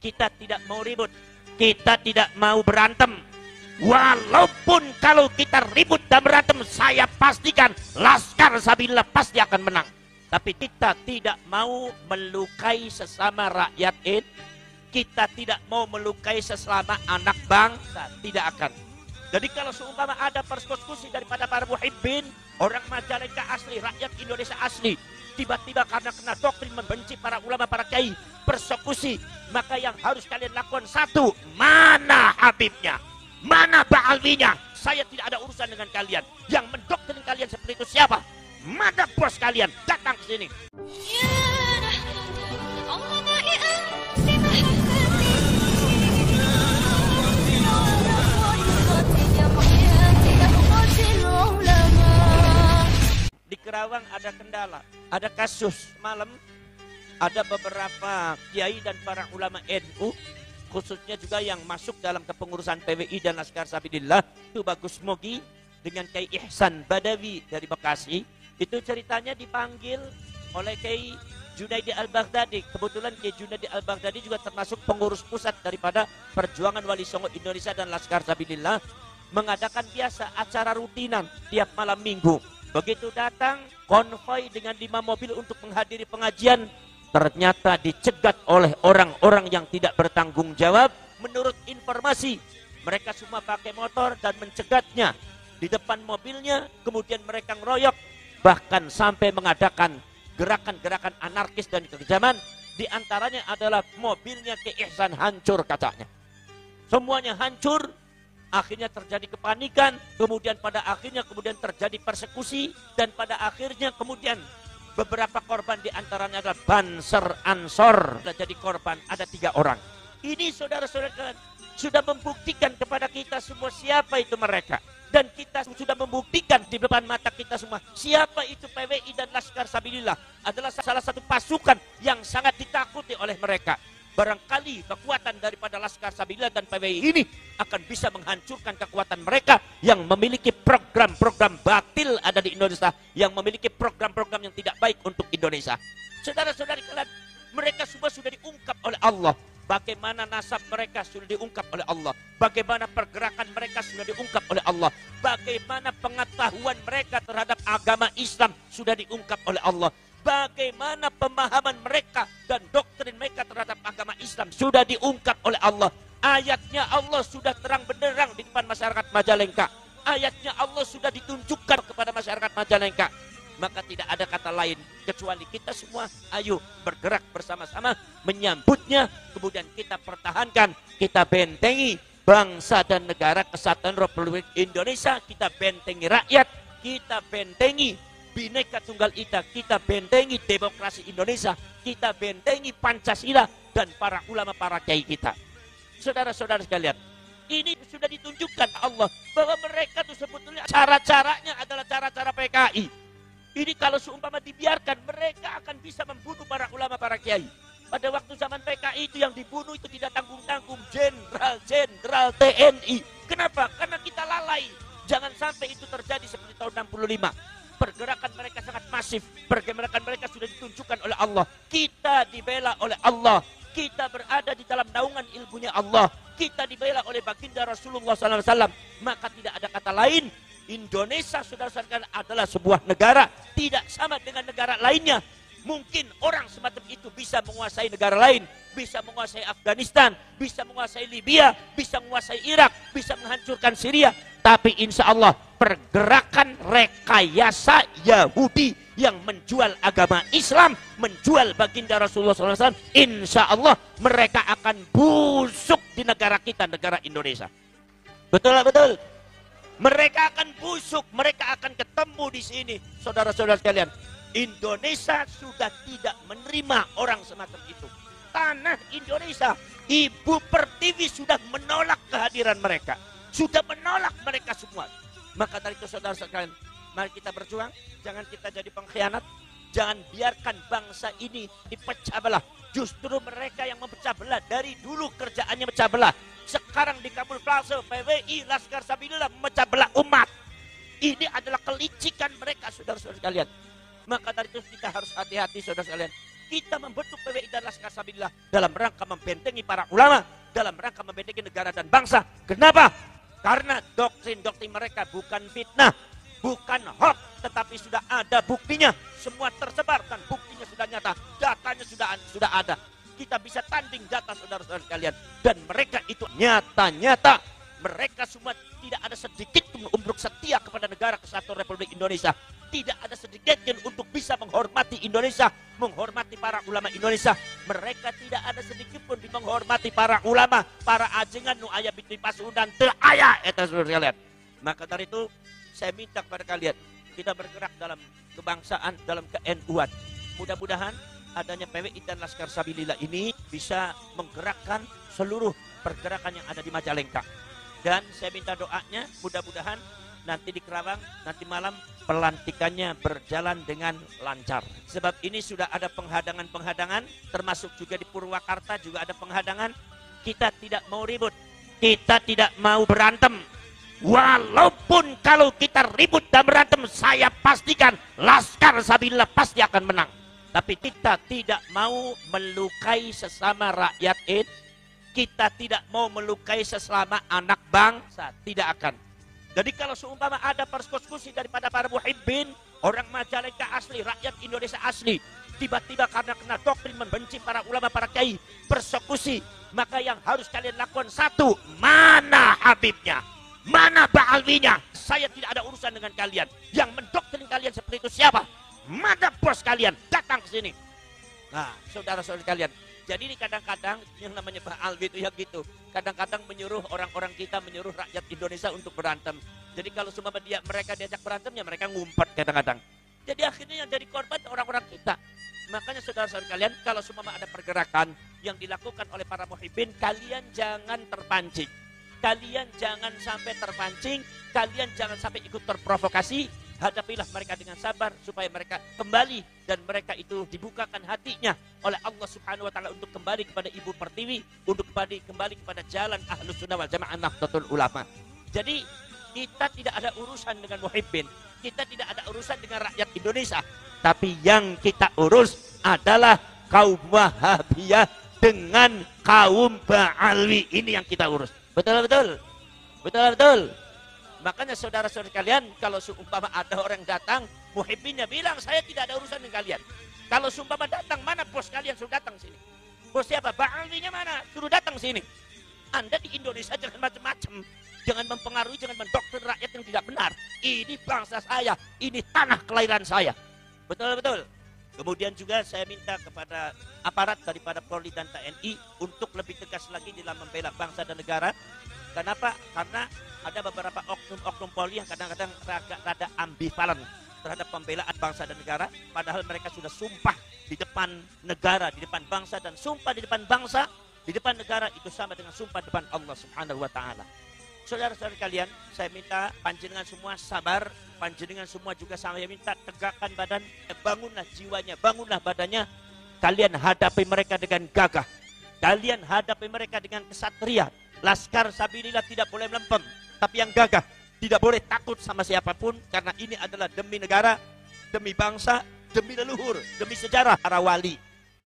Kita tidak mau ribut. Kita tidak mau berantem. Walaupun kalau kita ribut dan berantem, saya pastikan Laskar Sabilillah pasti akan menang. Tapi kita tidak mau melukai sesama rakyat ini. Kita tidak mau melukai sesama anak bangsa. Tidak akan. Jadi kalau seumpama ada persekusi daripada para muhibbin, orang Majalengka asli, rakyat Indonesia asli, tiba-tiba karena kena doktrin membenci para ulama, para kiai, persekusi, maka yang harus kalian lakukan satu, mana Habibnya? Mana Ba'alwinya? Saya tidak ada urusan dengan kalian. Yang mendoktrin kalian seperti itu siapa? Mana bos kalian? Datang ke sini. Di Kerawang ada kendala, ada kasus malam, ada beberapa kiai dan para ulama NU, khususnya juga yang masuk dalam kepengurusan PWI dan Laskar Sabilillah, itu Bagus Mogi dengan Kiai Ihsan Badawi dari Bekasi. Itu ceritanya dipanggil oleh Kiai Junaidi Al-Baghdadi. Kebetulan Kiai Junaidi Al-Baghdadi juga termasuk pengurus pusat daripada Perjuangan Wali Songo Indonesia dan Laskar Sabilillah, mengadakan biasa acara rutinan tiap malam minggu. Begitu datang konvoi dengan 5 mobil untuk menghadiri pengajian, ternyata dicegat oleh orang-orang yang tidak bertanggung jawab. Menurut informasi, mereka semua pakai motor dan mencegatnya di depan mobilnya, kemudian mereka ngeroyok, bahkan sampai mengadakan gerakan-gerakan anarkis dan kekejaman. Di antaranya adalah mobilnya Kiai Ihsan hancur kacanya. Semuanya hancur. Akhirnya terjadi kepanikan, kemudian pada akhirnya terjadi persekusi, dan pada akhirnya kemudian beberapa korban diantaranya adalah Banser Ansor. Jadi korban ada 3 orang. Ini saudara-saudara sudah membuktikan kepada kita semua siapa itu mereka. Dan kita sudah membuktikan di depan mata kita semua siapa itu PWI dan Laskar Sabilillah adalah salah satu pasukan yang sangat ditakuti oleh mereka. Barangkali kekuatan daripada Laskar Sabilillah dan PWI ini akan bisa menghancurkan kekuatan mereka yang memiliki program-program batil ada di Indonesia, yang memiliki program-program yang tidak baik untuk Indonesia. Saudara-saudari kalian, mereka semua sudah diungkap oleh Allah. Bagaimana nasab mereka sudah diungkap oleh Allah. Bagaimana pergerakan mereka sudah diungkap oleh Allah. Bagaimana pengetahuan mereka terhadap agama Islam sudah diungkap oleh Allah. Bagaimana pemahaman mereka dan doktrin mereka terhadap agama Islam sudah diungkap oleh Allah. Ayatnya Allah sudah terang benderang di depan masyarakat Majalengka. Ayatnya Allah sudah ditunjukkan kepada masyarakat Majalengka. Maka tidak ada kata lain kecuali kita semua ayo bergerak bersama-sama menyambutnya. Kemudian kita pertahankan, kita bentengi bangsa dan negara kesatuan Republik Indonesia. Kita bentengi rakyat, kita bentengi Bhinneka Tunggal Ika, kita bentengi demokrasi Indonesia, kita bentengi Pancasila dan para ulama, para kiai kita. Saudara-saudara sekalian, ini sudah ditunjukkan Allah bahwa mereka itu sebetulnya cara-caranya adalah cara-cara PKI. Ini kalau seumpama dibiarkan, mereka akan bisa membunuh para ulama, para kiai. Pada waktu zaman PKI itu yang dibunuh itu tidak tanggung-tanggung, jenderal TNI. Kenapa? Karena kita lalai. Jangan sampai itu terjadi seperti tahun 65. Pergerakan mereka sangat masif. Pergerakan mereka sudah ditunjukkan oleh Allah. Kita dibela oleh Allah. Kita berada di dalam naungan ilmunya Allah. Kita dibela oleh baginda Rasulullah SAW. Maka tidak ada kata lain. Indonesia, saudara-saudara, adalah sebuah negara. Tidak sama dengan negara lainnya. Mungkin orang semacam itu bisa menguasai negara lain. Bisa menguasai Afghanistan. Bisa menguasai Libya. Bisa menguasai Irak. Bisa menghancurkan Syria. Tapi insya Allah pergerakan rekayasa Yahudi yang menjual agama Islam, menjual baginda Rasulullah SAW, insya Allah mereka akan busuk di negara kita, negara Indonesia. Betul, betul. Mereka akan busuk, mereka akan ketemu di sini, saudara-saudara sekalian. Indonesia sudah tidak menerima orang semacam itu. Tanah Indonesia, Ibu Pertiwi sudah menolak kehadiran mereka. Sudah menolak mereka semua. Maka dari itu saudara sekalian, mari kita berjuang. Jangan kita jadi pengkhianat. Jangan biarkan bangsa ini dipecah belah. Justru mereka yang memecah belah. Dari dulu kerjaannya memecah belah. Sekarang di kamuflase PWI, Laskar Sabilillah memecah belah umat. Ini adalah kelicikan mereka, saudara-saudara sekalian. Maka dari itu kita harus hati-hati, saudara sekalian. Kita membentuk PWI dan Laskar Sabilillah dalam rangka membentengi para ulama, dalam rangka membentengi negara dan bangsa. Kenapa? Karena doktrin-doktrin mereka bukan fitnah, bukan hoax, tetapi sudah ada buktinya. Semua tersebar dan buktinya sudah nyata, datanya sudah ada. Kita bisa tanding data saudara-saudara sekalian. Dan mereka itu nyata-nyata. Mereka semua tidak ada sedikit pun untuk setia kepada negara kesatuan Republik Indonesia. Tidak ada sedikit pun untuk bisa menghormati Indonesia, menghormati para ulama Indonesia. Mereka tidak ada sedikit pun menghormati para ulama, para ajengan nu aya binti Pasundan teu aya eta saudara sekalian. Maka dari itu saya minta kepada kalian, kita bergerak dalam kebangsaan, dalam ke-NU-an. Mudah-mudahan adanya PWI dan Laskar Sabilillah ini bisa menggerakkan seluruh pergerakan yang ada di Majalengka. Dan saya minta doanya, mudah-mudahan nanti di Kerawang, nanti malam pelantikannya berjalan dengan lancar. Sebab ini sudah ada penghadangan-penghadangan, termasuk juga di Purwakarta juga ada penghadangan. Kita tidak mau ribut, kita tidak mau berantem. Walaupun kalau kita ribut dan berantem, saya pastikan Laskar Sabilillah pasti akan menang. Tapi kita tidak mau melukai sesama rakyat ini. Kita tidak mau melukai sesama anak bangsa, tidak akan. Jadi kalau seumpama ada persekusi daripada para muhibbin, orang Majalengka asli, rakyat Indonesia asli, tiba-tiba karena kena doktrin membenci para ulama, para kiai, persekusi, maka yang harus kalian lakukan satu, mana Habibnya, mana Ba'alwinya. Saya tidak ada urusan dengan kalian. Yang mendoktrin kalian seperti itu siapa? Mana bos kalian? Datang ke sini. Nah, saudara-saudara kalian, jadi ini kadang-kadang yang namanya Ba'alwi itu ya gitu. Kadang-kadang menyuruh orang-orang kita, menyuruh rakyat Indonesia untuk berantem. Jadi kalau semua mereka diajak berantem, ya mereka ngumpet kadang-kadang. Jadi akhirnya yang jadi korban orang-orang kita. Makanya saudara-saudara kalian, kalau semua ada pergerakan yang dilakukan oleh para muhibbin, kalian jangan terpancing. Kalian jangan sampai terpancing, kalian jangan sampai ikut terprovokasi. Hadapilah mereka dengan sabar supaya mereka kembali dan mereka itu dibukakan hatinya oleh Allah Subhanahu wa taala untuk kembali kepada Ibu Pertiwi, untuk kembali kepada jalan Ahlus Sunnah wal Jamaah Nahdlatul Ulama. Jadi kita tidak ada urusan dengan muhibbin, kita tidak ada urusan dengan rakyat Indonesia, tapi yang kita urus adalah kaum Wahabiyah dengan kaum Ba'alwi, ini yang kita urus. Betul. Makanya saudara-saudara kalian, kalau seumpama ada orang datang, muhibbinnya bilang, saya tidak ada urusan dengan kalian. Kalau seumpama datang, mana bos kalian suruh datang sini? Bos siapa? Ba'alwinya mana? Suruh datang sini. Anda di Indonesia jangan macam-macam. Jangan mempengaruhi, jangan mendoktrin rakyat yang tidak benar. Ini bangsa saya, ini tanah kelahiran saya. Betul. Kemudian juga saya minta kepada aparat daripada Polri dan TNI untuk lebih tegas lagi dalam membela bangsa dan negara. Kenapa? Karena ada beberapa oknum-oknum Polri yang kadang-kadang rada ambivalen terhadap pembelaan bangsa dan negara, padahal mereka sudah sumpah di depan negara, di depan bangsa, dan sumpah di depan bangsa, di depan negara itu sama dengan sumpah di depan Allah Subhanahu wa taala. Saudara-saudara kalian, saya minta panjenengan semua sabar, panjenengan semua juga saya minta tegakkan badan, bangunlah jiwanya, bangunlah badannya, kalian hadapi mereka dengan gagah, kalian hadapi mereka dengan kesatria. Laskar Sabilillah tidak boleh melempem, tapi yang gagah, tidak boleh takut sama siapapun, karena ini adalah demi negara, demi bangsa, demi leluhur, demi sejarah para wali.